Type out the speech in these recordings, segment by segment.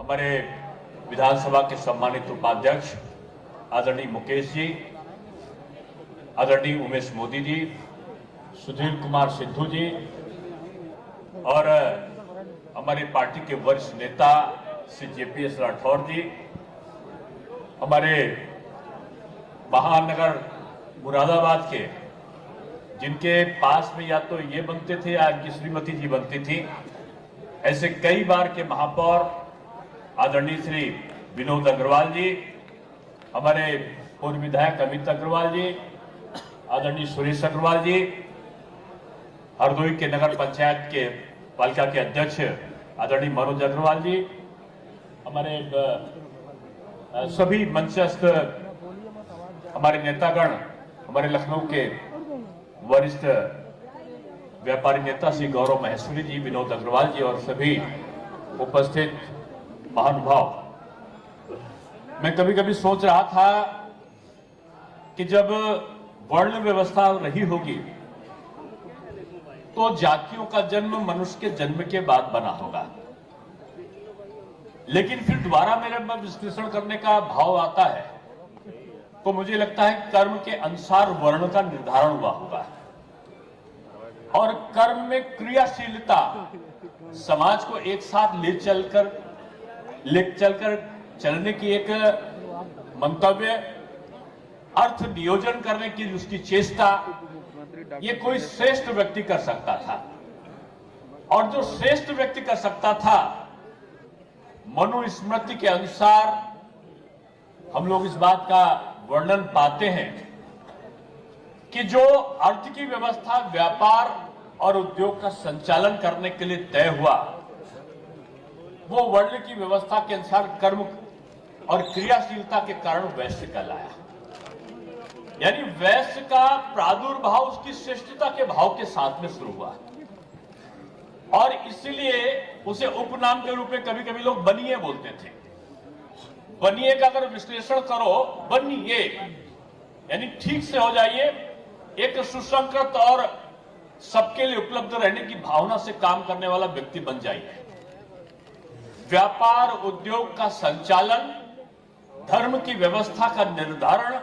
हमारे विधानसभा के सम्मानित उपाध्यक्ष आदरणीय मुकेश जी, आदरणीय उमेश मोदी जी, सुधीर कुमार सिद्धू जी और हमारी पार्टी के वरिष्ठ नेता श्री JPS राठौर जी, हमारे महानगर मुरादाबाद के जिनके पास में या तो ये बनते थे या इनकी श्रीमती जी बनती थी, ऐसे कई बार के महापौर आदरणीय श्री विनोद अग्रवाल जी, हमारे पूर्व विधायक अमित अग्रवाल जी, आदरणीय सुरेश अग्रवाल जी, हरदोई के नगर पंचायत के पालिका के अध्यक्ष आदरणीय मनोज अग्रवाल जी, हमारे सभी मंचस्थ हमारे नेतागण, हमारे लखनऊ के वरिष्ठ व्यापारी नेता श्री गौरव महेश्वरी जी, विनोद अग्रवाल जी और सभी उपस्थित महानुभाव। मैं कभी कभी सोच रहा था कि जब वर्ण व्यवस्था रही होगी तो जातियों का जन्म मनुष्य के जन्म के बाद बना होगा, लेकिन फिर दोबारा मेरे में विश्लेषण करने का भाव आता है तो मुझे लगता है कर्म के अनुसार वर्ण का निर्धारण हुआ होगा और कर्म में क्रियाशीलता समाज को एक साथ ले चलकर चलने की एक मंतव्य, अर्थ नियोजन करने की उसकी चेष्टा, ये कोई श्रेष्ठ व्यक्ति कर सकता था। और जो श्रेष्ठ व्यक्ति कर सकता था, मनुस्मृति के अनुसार हम लोग इस बात का वर्णन पाते हैं कि जो अर्थ की व्यवस्था व्यापार और उद्योग का संचालन करने के लिए तय हुआ, वो वर्ण की व्यवस्था के अनुसार कर्म और क्रियाशीलता के कारण वैश्य कहलाया। यानी वैश्य का प्रादुर्भाव उसकी श्रेष्ठता के भाव के साथ में शुरू हुआ और इसलिए उसे उपनाम के रूप में कभी कभी लोग बनिए बोलते थे। बनिए का अगर विश्लेषण करो, बनिए यानी ठीक से हो जाइए, एक सुसंकृत और सबके लिए उपलब्ध रहने की भावना से काम करने वाला व्यक्ति बन जाइए। व्यापार उद्योग का संचालन, धर्म की व्यवस्था का निर्धारण,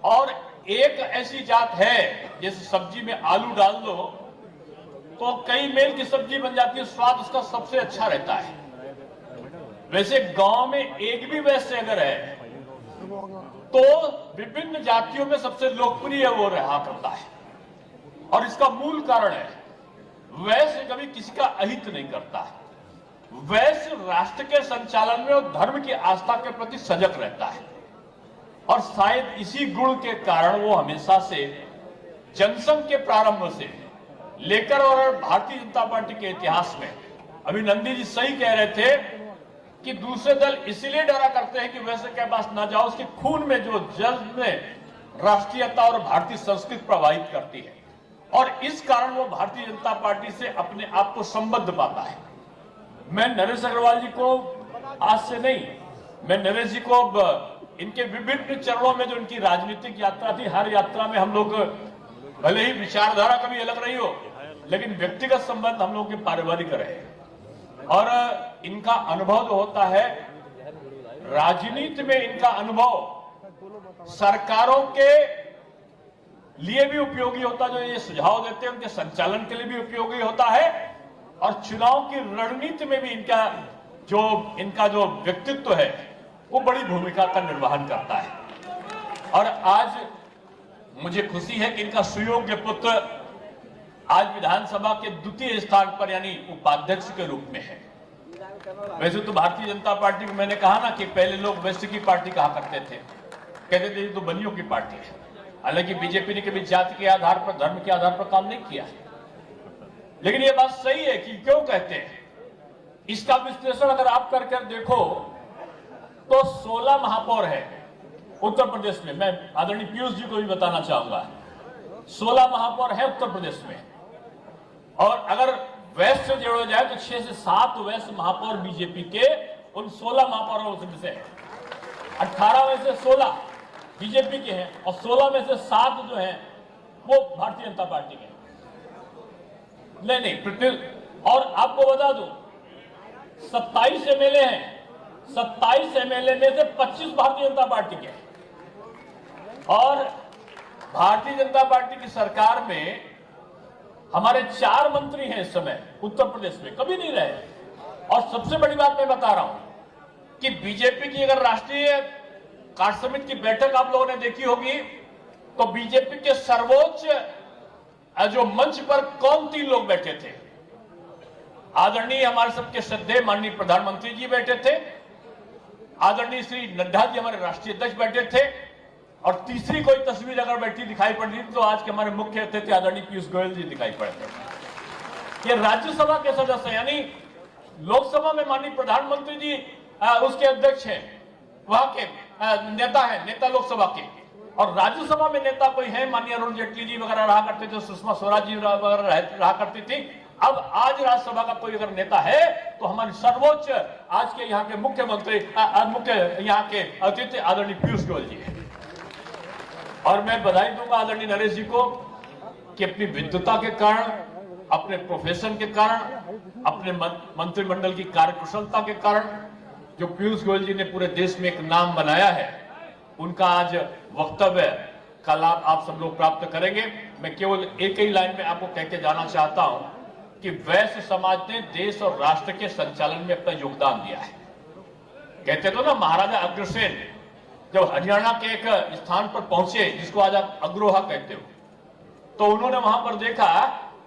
और एक ऐसी जात है जैसे सब्जी में आलू डाल दो तो कई मेल की सब्जी बन जाती है, स्वाद उसका सबसे अच्छा रहता है। वैसे गांव में एक भी वैश्य अगर है तो विभिन्न जातियों में सबसे लोकप्रिय वो रहा करता है और इसका मूल कारण है वैश्य कभी किसी का अहित नहीं करता है। वैश्य राष्ट्र के संचालन में और धर्म की आस्था के प्रति सजग रहता है और शायद इसी गुण के कारण वो हमेशा से जनसंघ के प्रारंभ से लेकर और भारतीय जनता पार्टी के इतिहास में, अभी नंदी जी सही कह रहे थे कि दूसरे दल इसलिए डरा करते हैं कि वैसे के पास ना जाओ, उसके खून में जो जज्ब में राष्ट्रीयता और भारतीय संस्कृति प्रवाहित करती है और इस कारण वो भारतीय जनता पार्टी से अपने आप को संबद्ध पाता है। मैं नरेश अग्रवाल जी को आज से नहीं, मैं नरेश जी को इनके विभिन्न चरणों में जो इनकी राजनीतिक यात्रा थी, हर यात्रा में हम लोग भले ही विचारधारा कभी अलग रही हो लेकिन व्यक्तिगत संबंध हम लोग के पारिवारिक रहे और इनका अनुभव जो होता है राजनीति में, इनका अनुभव सरकारों के लिए भी उपयोगी होता, जो ये सुझाव देते हैं उनके संचालन के लिए भी उपयोगी होता है और चुनाव की रणनीति में भी इनका जो व्यक्तित्व है वो बड़ी भूमिका का निर्वहन करता है। और आज मुझे खुशी है कि इनका सुयोग्य पुत्र आज विधानसभा के द्वितीय स्थान पर यानी उपाध्यक्ष के रूप में है। वैसे तो भारतीय जनता पार्टी को मैंने कहा ना कि पहले लोग वैश्य की पार्टी कहा करते थे, कहते थे ये तो बनियों की पार्टी है। हालांकि बीजेपी ने कभी जाति के आधार पर, धर्म के आधार पर काम नहीं किया, लेकिन ये बात सही है कि क्यों कहते हैं। इसका विश्लेषण अगर आप करके देखो तो 16 महापौर है उत्तर प्रदेश में। मैं आदरणीय पीयूष जी को भी बताना चाहूंगा, 16 महापौर है उत्तर प्रदेश में और अगर वैश्य जोड़ा जाए तो 6 से 7 वैश्य महापौर बीजेपी के उन 16 महापौरों में से है। 18 में से 16 बीजेपी के हैं और 16 में से 7 जो हैं वो भारतीय जनता पार्टी के हैं। नहीं, और आपको बता दूं 27 एमएलए हैं, 27 एमएलए में से 25 भारतीय जनता पार्टी के हैं। और भारतीय जनता पार्टी की सरकार में हमारे 4 मंत्री हैं इस समय उत्तर प्रदेश में, कभी नहीं रहे। और सबसे बड़ी बात मैं बता रहा हूं कि बीजेपी की अगर राष्ट्रीय कार्य समिति की बैठक आप लोगों ने देखी होगी तो बीजेपी के सर्वोच्च जो मंच पर कौन 3 लोग बैठे थे? आदरणीय हमारे सबके श्रद्धेय माननीय प्रधानमंत्री जी बैठे थे, आदरणीय श्री नड्डा जी हमारे राष्ट्रीय अध्यक्ष बैठे थे, और तीसरी कोई तस्वीर अगर बैठी दिखाई पड़ रही तो आज के हमारे मुख्य अतिथि आदरणीय पीयूष गोयल जी दिखाई पड़े थे। ये राज्यसभा के सदस्य यानी लोकसभा में माननीय प्रधानमंत्री जी उसके अध्यक्ष हैं, वहां के नेता हैं, नेता लोकसभा के, और राज्यसभा में नेता कोई है, माननीय अरुण जेटली जी वगैरह रहा करते थे, सुषमा स्वराज जी वगैरह रहा करती थी। अब आज राज्यसभा का कोई अगर नेता है तो हमारे सर्वोच्च आज के यहाँ के मुख्यमंत्री मुख्य यहाँ के अतिथि आदरणीय पीयूष गोयल जी है। और मैं बधाई दूंगा आदरणीय नरेश जी को कि अपनी विद्वता के कारण, अपने प्रोफेशन के कारण, अपने मंत्रिमंडल की कार्यकुशलता के कारण जो पीयूष गोयल जी ने पूरे देश में एक नाम बनाया है, उनका आज वक्तव्य का लाभ आप सब लोग प्राप्त करेंगे। मैं केवल एक ही लाइन में आपको कह के जाना चाहता हूं कि वैश्य समाज ने देश और राष्ट्र के संचालन में अपना योगदान दिया है। कहते तो ना महाराजा अग्रसेन जब हरियाणा के एक स्थान पर पहुंचे जिसको आज आप अग्रोहा कहते हो, तो उन्होंने वहां पर देखा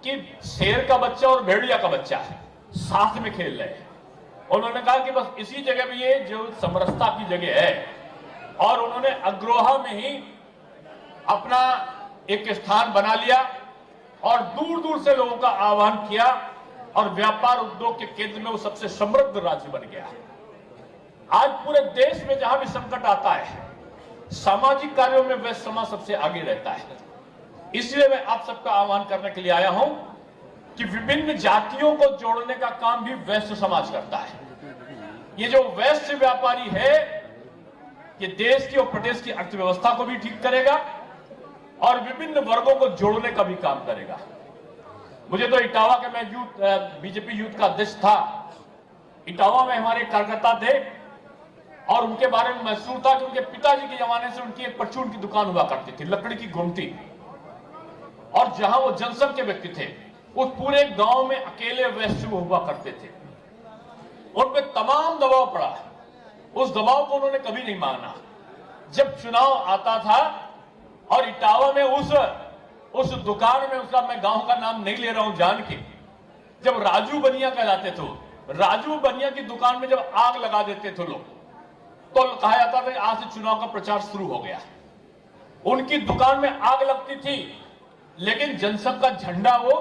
कि शेर का बच्चा और भेड़िया का बच्चा साथ में खेल रहे हैं। उन्होंने कहा कि बस इसी जगह भी ये जो समरसता की जगह है, और उन्होंने अग्रोहा में ही अपना एक स्थान बना लिया और दूर दूर से लोगों का आह्वान किया, और व्यापार उद्योग के केंद्र में वो सबसे समृद्ध राज्य बन गया। आज पूरे देश में जहां भी संकट आता है, सामाजिक कार्यों में वैश्य समाज सबसे आगे रहता है। इसलिए मैं आप सबका आह्वान करने के लिए आया हूं कि विभिन्न जातियों को जोड़ने का काम भी वैश्य समाज करता है। ये जो वैश्य व्यापारी है, ये देश की और प्रदेश की अर्थव्यवस्था को भी ठीक करेगा और विभिन्न वर्गों को जोड़ने का भी काम करेगा। मुझे तो इटावा के, मैं बीजेपी यूथ का अध्यक्ष था, इटावा में हमारे कार्यकर्ता थे और उनके बारे में महसूस था कि उनके पिताजी के जमाने से उनकी एक परचून की दुकान हुआ करती थी, लकड़ी की गुमटी, और जहां वो जनसंघ के व्यक्ति थे उस पूरे गांव में अकेले वैश्य हुआ करते थे। उन पे तमाम दबाव पड़ा, उस दबाव को उन्होंने कभी नहीं माना। जब चुनाव आता था और इटावा में उस दुकान में, उसका मैं गांव का नाम नहीं ले रहा हूं जान के, जब राजू बनिया कहलाते थे, राजू बनिया की दुकान में जब आग लगा देते थे लोग, तो कहा जाता था आज से चुनाव का प्रचार शुरू हो गया। उनकी दुकान में आग लगती थी लेकिन जनसंघ का झंडा वो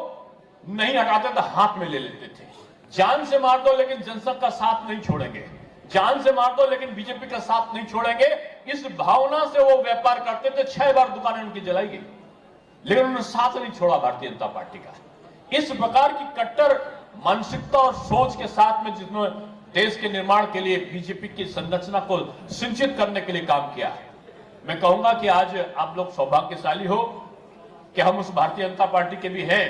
नहीं हटाते थे, हाथ में ले लेते थे। जान से मार दो लेकिन जनसंघ का साथ नहीं छोड़ेंगे, जान से मार दो लेकिन बीजेपी का साथ नहीं छोड़ेंगे। इस भावना से वो व्यापार करते थे। 6 बार दुकानें उनकी जलाई गई लेकिन उन्होंने साथ नहीं छोड़ा भारतीय जनता पार्टी का। इस प्रकार की कट्टर मानसिकता और सोच के साथ में जिन्होंने देश के निर्माण के लिए बीजेपी की संरचना को सिंचित करने के लिए काम किया है, मैं कहूंगा कि आज आप लोग सौभाग्यशाली हो कि हम उस भारतीय जनता पार्टी के भी हैं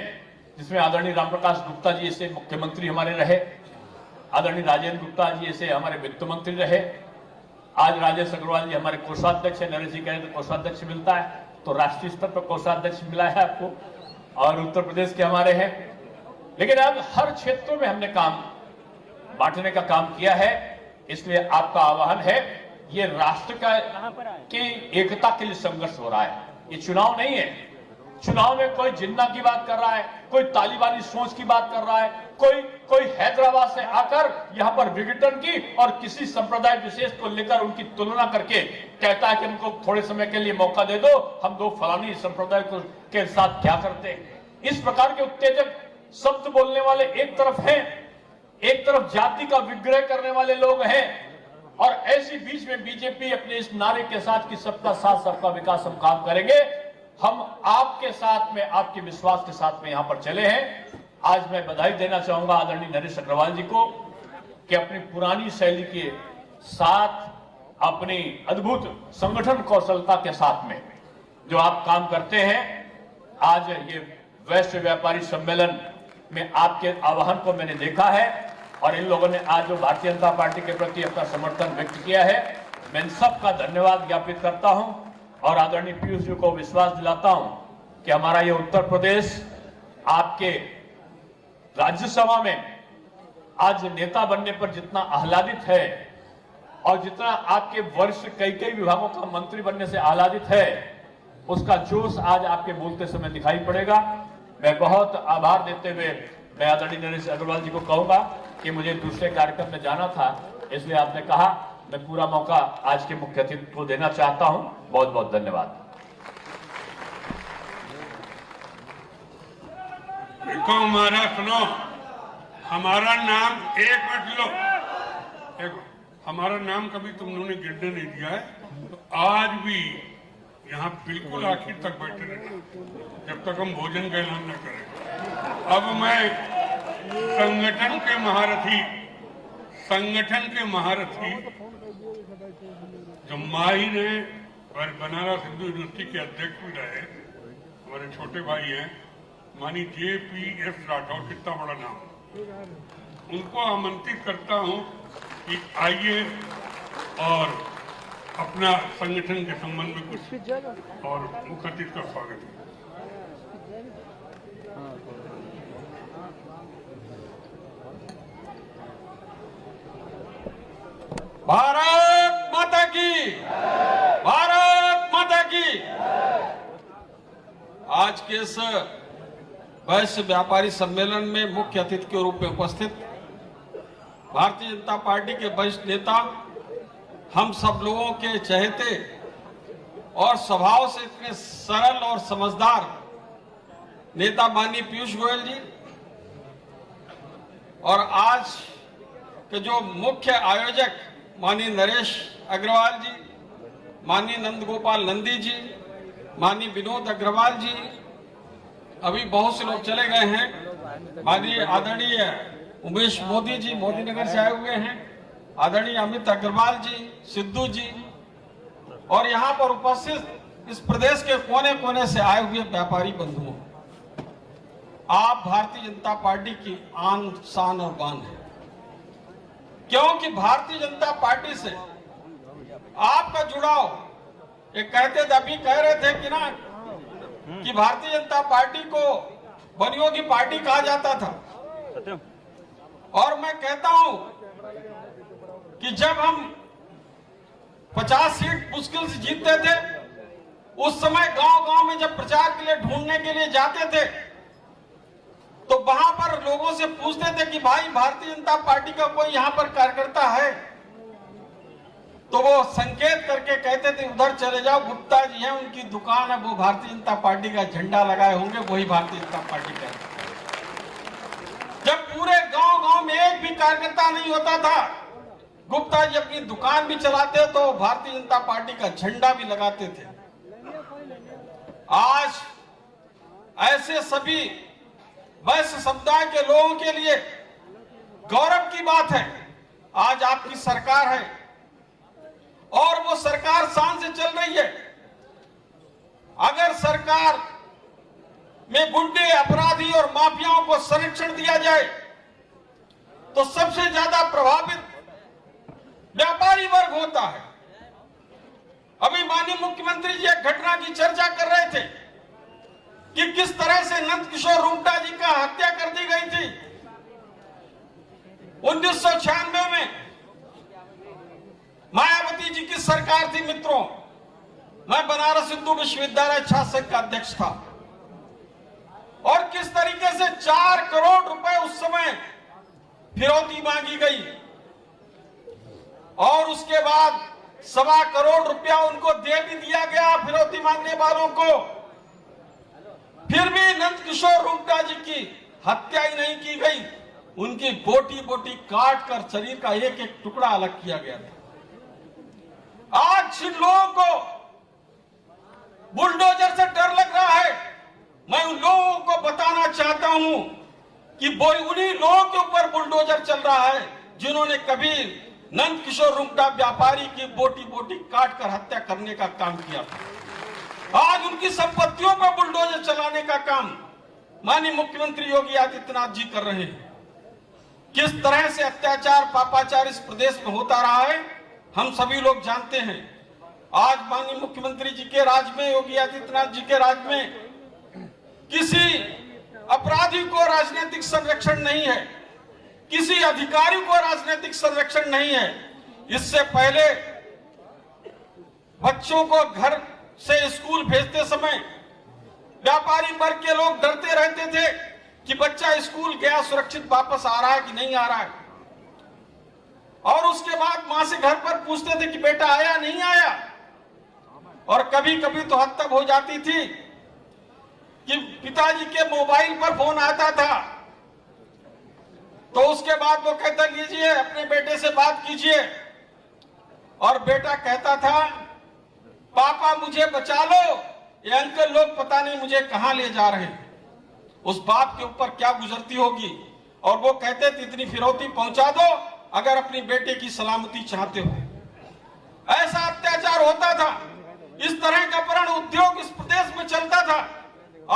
जिसमें आदरणीय रामप्रकाश गुप्ता जी ऐसे मुख्यमंत्री हमारे रहे, आदरणीय राजेंद्र गुप्ता जी ऐसे हमारे वित्त मंत्री रहे, आज राजेश अग्रवाल जी हमारे कोषाध्यक्ष है। नरेश जी कह रहे तो कोषाध्यक्ष मिलता है, तो राष्ट्रीय स्तर पर कोषाध्यक्ष मिला है आपको, और उत्तर प्रदेश के हमारे हैं। लेकिन अब हर क्षेत्रों में हमने काम बांटने का काम किया है। इसलिए आपका आह्वान है, ये राष्ट्र की एकता के लिए संघर्ष हो रहा है, ये चुनाव नहीं है। चुनाव में कोई जिन्ना की बात कर रहा है, कोई तालिबानी सोच की बात कर रहा है, कोई हैदराबाद से आकर यहां पर विघटन की और किसी संप्रदाय विशेष को लेकर उनकी तुलना करके कहता है कि हमको थोड़े समय के लिए मौका दे दो, हम दो फलानी संप्रदाय के साथ क्या करते हैं। इस प्रकार के उत्तेजक शब्द बोलने वाले एक तरफ हैं, एक तरफ जाति का विग्रह करने वाले लोग हैं, और ऐसी बीच में बीजेपी अपने इस नारे के साथ कि सबका साथ सबका विकास हम काम करेंगे, हम आपके साथ में, आपके विश्वास के साथ में यहां पर चले हैं। आज मैं बधाई देना चाहूंगा आदरणीय नरेश अग्रवाल जी को कि अपनी पुरानी शैली के साथ, अपनी अद्भुत संगठन कौशलता के साथ में जो आप काम करते हैं, आज ये वैश्य व्यापारी सम्मेलन में आपके आह्वान को मैंने देखा है और इन लोगों ने आज जो भारतीय जनता पार्टी के प्रति अपना समर्थन व्यक्त किया है, मैं इन सबका धन्यवाद ज्ञापित करता हूं और आदरणीय पीयूष जी को विश्वास दिलाता हूं कि हमारा ये उत्तर प्रदेश आपके राज्यसभा में आज नेता बनने पर जितना आह्लादित है और जितना आपके वरिष्ठ कई विभागों का मंत्री बनने से आह्लादित है, उसका जोश आज आपके बोलते समय दिखाई पड़ेगा। मैं बहुत आभार देते हुए मैं आदरणीय नरेश अग्रवाल जी को कहूंगा कि मुझे दूसरे कार्यक्रम में जाना था, इसलिए आपने कहा, मैं पूरा मौका आज के मुख्य अतिथि को देना चाहता हूं। बहुत बहुत धन्यवाद। देखो हमारा सुनो, हमारा नाम एक मिनट लो, देखो हमारा नाम कभी तुम लोगों ने गिरने नहीं दिया है, तो आज भी यहाँ बिल्कुल आखिर तक बैठे रहना जब तक हम भोजन का ऐलान न करें। अब मैं संगठन के महारथी जो माहिर है और बनारस हिंदू यूनिवर्सिटी के अध्यक्ष भी रहे, हमारे छोटे भाई हैं, मानी JPS राठौर, कितना बड़ा नाम, उनको आमंत्रित करता हूं कि आइए और अपना संगठन के संबंध में कुछ और मुख्य अतिथि का स्वागत है। भारत माता की, भारत माता की। आज के इस वैश्य व्यापारी सम्मेलन में मुख्य अतिथि के रूप में उपस्थित भारतीय जनता पार्टी के वरिष्ठ नेता, हम सब लोगों के चहेते और स्वभाव से इतने सरल और समझदार नेता माननीय पीयूष गोयल जी, और आज के जो मुख्य आयोजक माननीय नरेश अग्रवाल जी, माननीय नंदगोपाल नंदी जी, माननीय विनोद अग्रवाल जी, अभी बहुत से लोग चले गए हैं, माननीय आदरणीय उमेश मोदी जी मोदी नगर से आए हुए हैं, आदरणीय अमित अग्रवाल जी, सिद्धू जी, और यहाँ पर उपस्थित इस प्रदेश के कोने कोने से आए हुए व्यापारी बंधुओं, आप भारतीय जनता पार्टी की आन शान और बान है, क्योंकि भारतीय जनता पार्टी से आपका जुड़ाव, ये कहते थे, अभी कह रहे थे कि ना कि भारतीय जनता पार्टी को बनियों की पार्टी कहा जाता था, और मैं कहता हूं कि जब हम 50 सीट मुश्किल से जीतते थे, उस समय गांव-गांव में जब प्रचार के लिए ढूंढने के लिए जाते थे, तो वहां पर लोगों से पूछते थे कि भाई भारतीय जनता पार्टी का कोई यहां पर कार्यकर्ता है, तो वो संकेत करके कहते थे उधर चले जाओ, गुप्ता जी हैं, उनकी दुकान है, वो भारतीय जनता पार्टी का झंडा लगाए होंगे, वही भारतीय जनता पार्टी का है। जब पूरे गांव-गांव में एक भी कार्यकर्ता नहीं होता था, गुप्ता जी अपनी दुकान भी चलाते तो भारतीय जनता पार्टी का झंडा भी लगाते थे। आज ऐसे सभी वैश्य समुदाय के लोगों के लिए गौरव की बात है, आज आपकी सरकार है और वो सरकार शान से चल रही है। अगर सरकार में गुंडे, अपराधी और माफियाओं को संरक्षण दिया जाए तो सबसे ज्यादा प्रभावित व्यापारी वर्ग होता है। अभी माननीय मुख्यमंत्री जी एक घटना की चर्चा कर रहे थे कि किस तरह से नंद किशोर रूंगटा जी का हत्या कर दी गई थी 1996 में। मायावती जी की सरकार थी मित्रों, मैं बनारस हिंदू विश्वविद्यालय छात्र संघ का अध्यक्ष था, और किस तरीके से 4 करोड़ रुपए उस समय फिरौती मांगी गई, और उसके बाद 1.25 करोड़ रुपया उनको दे भी दिया गया फिरौती मांगने वालों को। फिर भी नंद किशोर रूंगटा जी की हत्या ही नहीं की गई, उनकी बोटी बोटी काट कर शरीर का एक एक टुकड़ा अलग किया गया था। आज जिन लोगों को बुलडोजर से डर लग रहा है, मैं उन लोगों को बताना चाहता हूं कि उन्हीं लोगों के ऊपर बुलडोजर चल रहा है जिन्होंने कभी नंद किशोर रूंगटा व्यापारी की बोटी बोटी काट कर हत्या करने का काम किया था। आज उनकी संपत्तियों पर बुलडोजर चलाने का काम माननीय मुख्यमंत्री योगी आदित्यनाथ जी कर रहे हैं। किस तरह से अत्याचार पापाचार इस प्रदेश में होता रहा है हम सभी लोग जानते हैं। आज माननीय मुख्यमंत्री जी के राज में, योगी आदित्यनाथ जी के राज में किसी अपराधी को राजनीतिक संरक्षण नहीं है, किसी अधिकारी को राजनीतिक संरक्षण नहीं है। इससे पहले बच्चों को घर से स्कूल भेजते समय व्यापारी वर्ग के लोग डरते रहते थे कि बच्चा स्कूल गया सुरक्षित वापस आ रहा है कि नहीं आ रहा है, और उसके बाद मां से घर पर पूछते थे कि बेटा आया नहीं आया। और कभी कभी तो हद तक हो जाती थी कि पिताजी के मोबाइल पर फोन आता था तो उसके बाद वो कहता लीजिए अपने बेटे से बात कीजिए, और बेटा कहता था पापा मुझे बचा लो, ये अंकल लोग पता नहीं मुझे कहां ले जा रहे हैं। उस बाप के ऊपर क्या गुजरती होगी। और वो कहते थे इतनी फिरौती पहुंचा दो अगर अपनी बेटे की सलामती चाहते हो। ऐसा अत्याचार होता था, इस तरह का अपहरण उद्योग इस प्रदेश में चलता था।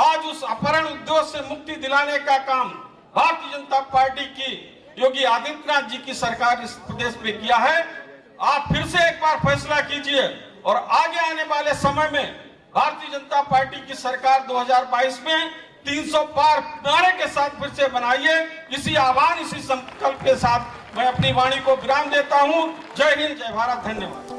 आज उस अपहरण उद्योग से मुक्ति दिलाने का काम भारतीय जनता पार्टी की योगी आदित्यनाथ जी की सरकार इस प्रदेश में किया है। आप फिर से एक बार फैसला कीजिए और आगे आने वाले समय में भारतीय जनता पार्टी की सरकार 2022 में 300 पार नारे के साथ फिर से बनाइए। इसी आह्वान, इसी संकल्प के साथ मैं अपनी वाणी को विराम देता हूं। जय हिंद, जय भारत, धन्यवाद।